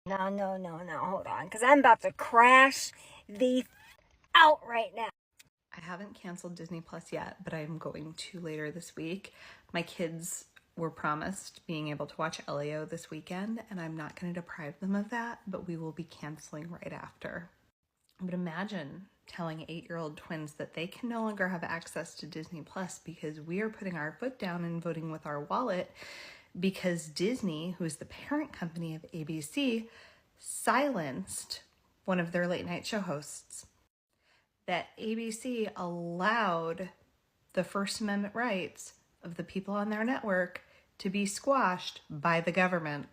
No, hold on, because I'm about to crash the out right now. I haven't canceled Disney Plus yet, but I'm going to later this week. My kids were promised being able to watch Elio this weekend, and I'm not going to deprive them of that, but we will be canceling right after. But imagine telling 8-year-old twins that they can no longer have access to Disney Plus because we are putting our foot down and voting with our wallet because Disney, who is the parent company of ABC, silenced one of their late night show hosts. That ABC allowed the First Amendment rights of the people on their network to be squashed by the government.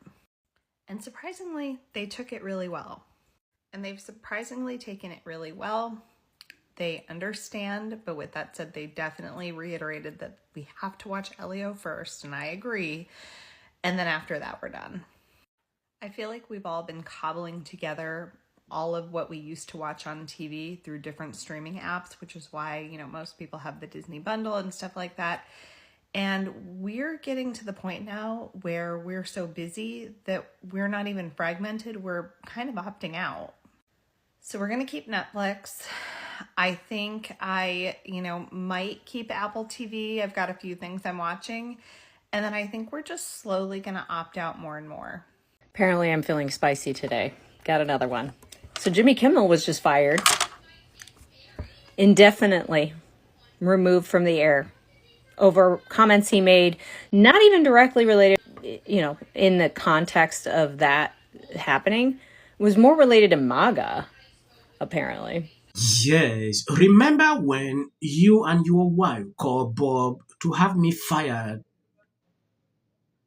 And surprisingly, they took it really well. And they've surprisingly taken it really well. They understand, but with that said, they definitely reiterated that we have to watch Elio first, and I agree. And then after that, we're done. I feel like we've all been cobbling together all of what we used to watch on TV through different streaming apps, which is why, most people have the Disney bundle and stuff like that. And we're getting to the point now where we're so busy that we're not even fragmented. We're kind of opting out. So we're going to keep Netflix. I think I, might keep Apple TV. I've got a few things I'm watching. And then I think we're just slowly going to opt out more and more. Apparently I'm feeling spicy today. Got another one. So Jimmy Kimmel was just fired. Indefinitely removed from the air over comments he made, not even directly related, in the context of that happening. It was more related to MAGA, apparently. Yes. Remember when you and your wife called Bob to have me fired?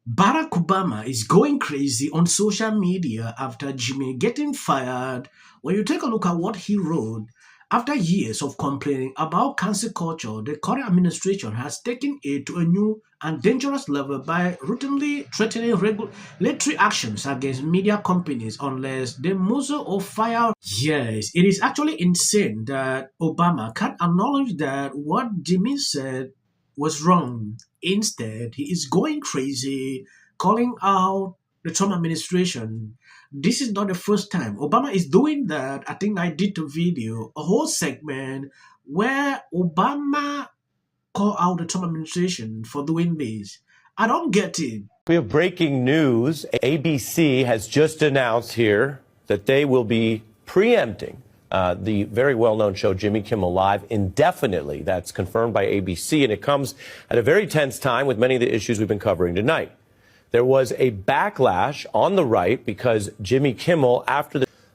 Barack Obama is going crazy on social media after Jimmy getting fired. When you take a look at what he wrote, after years of complaining about cancel culture, the current administration has taken it to a new and dangerous level by routinely threatening regulatory actions against media companies unless they muzzle or fire. Yes, it is actually insane that Obama can't acknowledge that what Jimmy said was wrong. Instead, he is going crazy, calling out the Trump administration. This is not the first time Obama is doing that. I think I did a video, a whole segment where Obama called out the Trump administration for doing this. I don't get it. We have breaking news. ABC has just announced here that they will be preempting the very well-known show Jimmy Kimmel Live indefinitely. That's confirmed by ABC, and it comes at a very tense time with many of the issues we've been covering tonight. There was a backlash on the right because Jimmy Kimmel,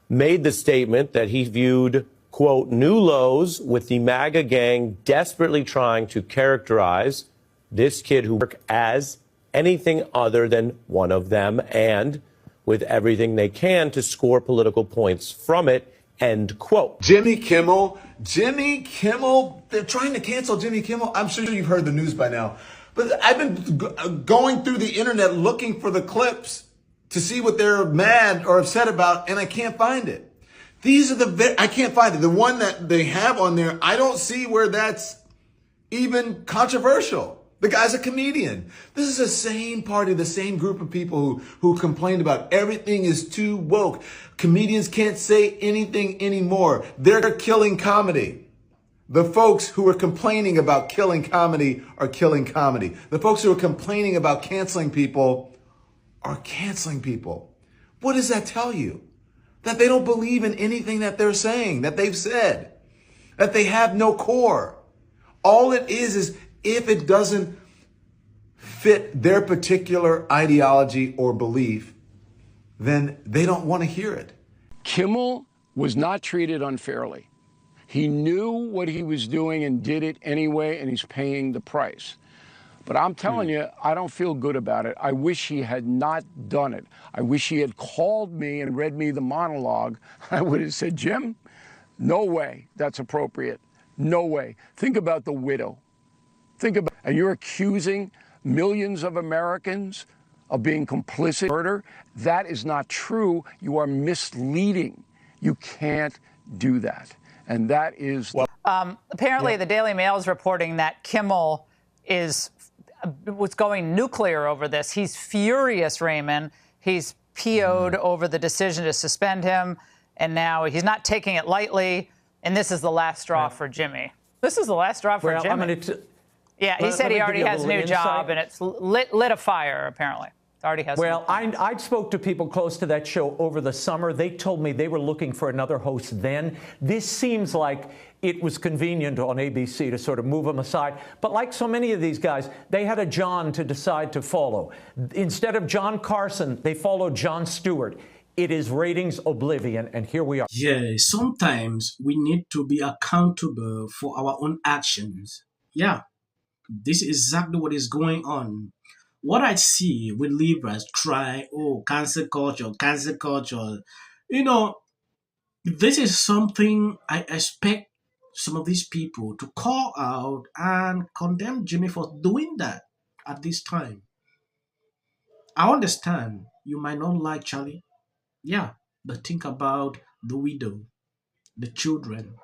made the statement that he viewed, quote, new lows with the MAGA gang desperately trying to characterize this kid who worked as anything other than one of them and with everything they can to score political points from it, end quote. Jimmy Kimmel, they're trying to cancel Jimmy Kimmel. I'm sure you've heard the news by now. But I've been going through the internet looking for the clips to see what they're mad or upset about, and I can't find it. I can't find it. The one that they have on there, I don't see where that's even controversial. The guy's a comedian. This is the same party, the same group of people who complained about everything is too woke. Comedians can't say anything anymore. They're killing comedy. The folks who are complaining about killing comedy are killing comedy. The folks who are complaining about canceling people are canceling people. What does that tell you? That they don't believe in anything that they're saying, that they've said, that they have no core. All it is if it doesn't fit their particular ideology or belief, then they don't want to hear it. Kimmel was not treated unfairly. He knew what he was doing and did it anyway, and he's paying the price. But I'm telling you, I don't feel good about it. I wish he had not done it. I wish he had called me and read me the monologue. I would have said, Jim, no way that's appropriate. No way. Think about the widow. And you're accusing millions of Americans of being complicit in murder. That is not true. You are misleading. You can't do that. And that is... Apparently, the Daily Mail is reporting that Kimmel was going nuclear over this. He's furious, Raymond. He's PO'd over the decision to suspend him, and now he's not taking it lightly, and this is the last straw for Jimmy. This is the last straw for Jimmy. Yeah, he said he already has a new job, and it's lit a fire, apparently. It already has. Well, I spoke to people close to that show over the summer. They told me they were looking for another host then. This seems like it was convenient on ABC to sort of move them aside. But like so many of these guys, they had a John to decide to follow. Instead of John Carson, they followed Jon Stewart. It is ratings oblivion, and here we are. Yeah, sometimes we need to be accountable for our own actions. Yeah, this is exactly what is going on. What I see with Libras try, cancel culture, cancel culture. You know, this is something I expect some of these people to call out and condemn Jimmy for doing that at this time. I understand you might not like Charlie. Yeah, but think about the widow, the children.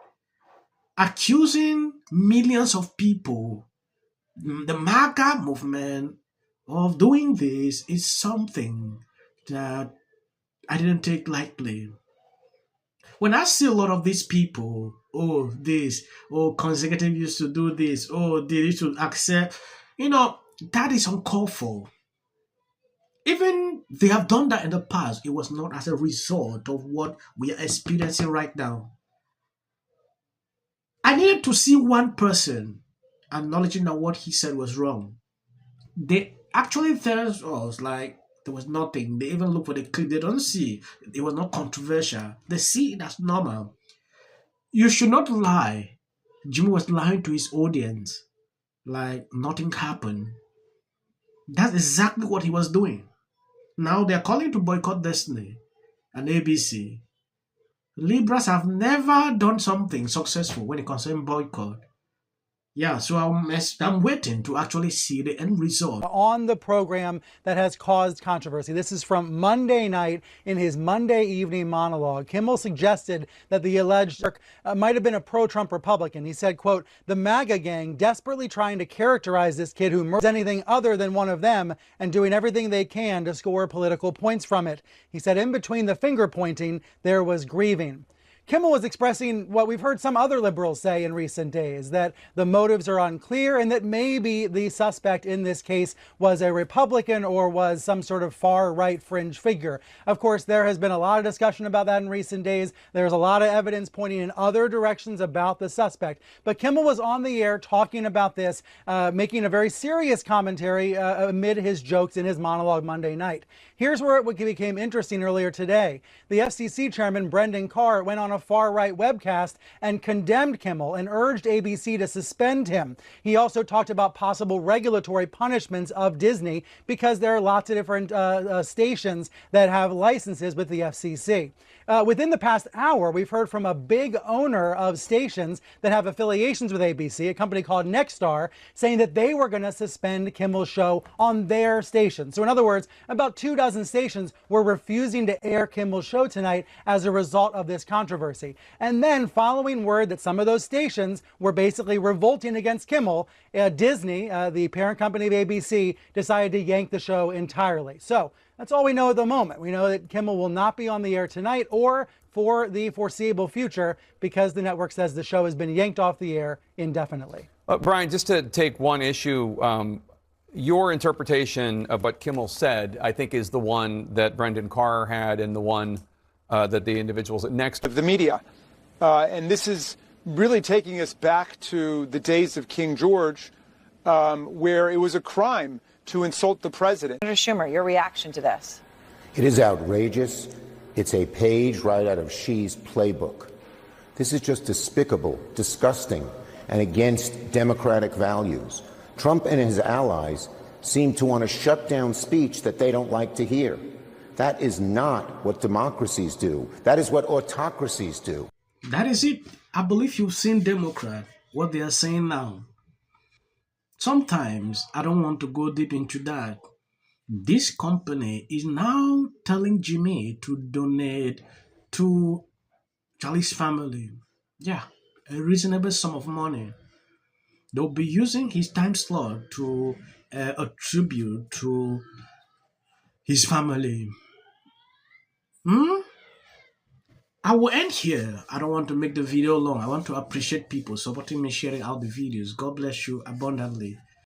Accusing millions of people, the MAGA movement, of doing this is something that I didn't take lightly. When I see a lot of these people, consecutive used to do this, they used to accept, that is uncalled for. Even they have done that in the past, it was not as a result of what we are experiencing right now. I needed to see one person acknowledging that what he said was wrong. They actually tells us like there was nothing. They even look for the clip. They don't see it was not controversial. They see it as normal. You should not lie. Jimmy was lying to his audience like nothing happened. That's exactly what he was doing. Now they're calling to boycott Destiny and ABC. Libras have never done something successful when it concerns boycott. Yeah, so I'm waiting to actually see the end result. On the program that has caused controversy. This is from Monday night in his Monday evening monologue. Kimmel suggested that the alleged might have been a pro-Trump Republican. He said, quote, the MAGA gang desperately trying to characterize this kid who murders anything other than one of them and doing everything they can to score political points from it. He said in between the finger pointing, there was grieving. Kimmel was expressing what we've heard some other liberals say in recent days, that the motives are unclear and that maybe the suspect in this case was a Republican or was some sort of far-right fringe figure. Of course, there has been a lot of discussion about that in recent days. There's a lot of evidence pointing in other directions about the suspect. But Kimmel was on the air talking about this, making a very serious commentary amid his jokes in his monologue Monday night. Here's where it became interesting earlier today. The FCC chairman, Brendan Carr, went on a far-right webcast and condemned Kimmel and urged ABC to suspend him. He also talked about possible regulatory punishments of Disney because there are lots of different stations that have licenses with the FCC. Within the past hour, we've heard from a big owner of stations that have affiliations with ABC, a company called Nexstar, saying that they were going to suspend Kimmel's show on their station. So in other words, about 24 stations were refusing to air Kimmel's show tonight as a result of this controversy. And then following word that some of those stations were basically revolting against Kimmel, Disney, the parent company of ABC, decided to yank the show entirely. So that's all we know at the moment. We know that Kimmel will not be on the air tonight or for the foreseeable future because the network says the show has been yanked off the air indefinitely. Brian, just to take one issue, your interpretation of what Kimmel said, I think, is the one that Brendan Carr had and the one that the individuals at Next. Of the media. And this is really taking us back to the days of King George, where it was a crime to insult the president. Senator Schumer, your reaction to this? It is outrageous. It's a page right out of Xi's playbook. This is just despicable, disgusting, and against democratic values. Trump and his allies seem to want to shut down speech that they don't like to hear. That is not what democracies do. That is what autocracies do. That is it. I believe you've seen Democrat, what they are saying now. Sometimes I don't want to go deep into that. This company is now telling Jimmy to donate to Charlie's family. Yeah, a reasonable sum of money. They'll be using his time slot to attribute to his family. I will end here. I don't want to make the video long. I want to appreciate people supporting me, sharing out the videos. God bless you abundantly.